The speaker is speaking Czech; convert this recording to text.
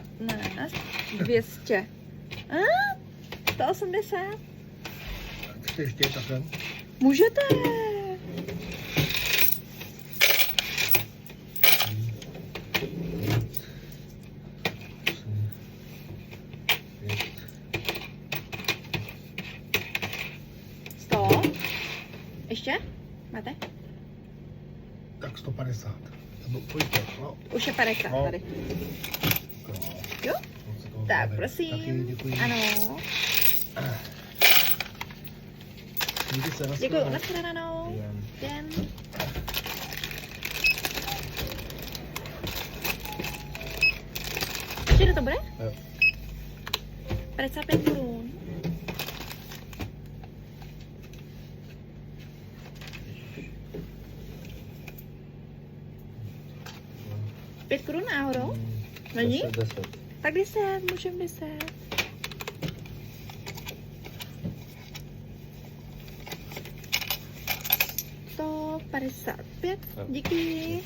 15, 200. 180. Chcete ještě takhle? Můžete. Ještě? Máte? Tak 150. Nebo pojďte, no. Už je 50 No. tady. Jo? Tak, prosím. Taky děkuji. Ano. Mějte se, Děkuji, nashledanou. Jen. Jen. Ještě to bude? Jo. 55 korun. Pět korun náhodou? Není? 10. Tak 10, můžeme 10. To 55, díky.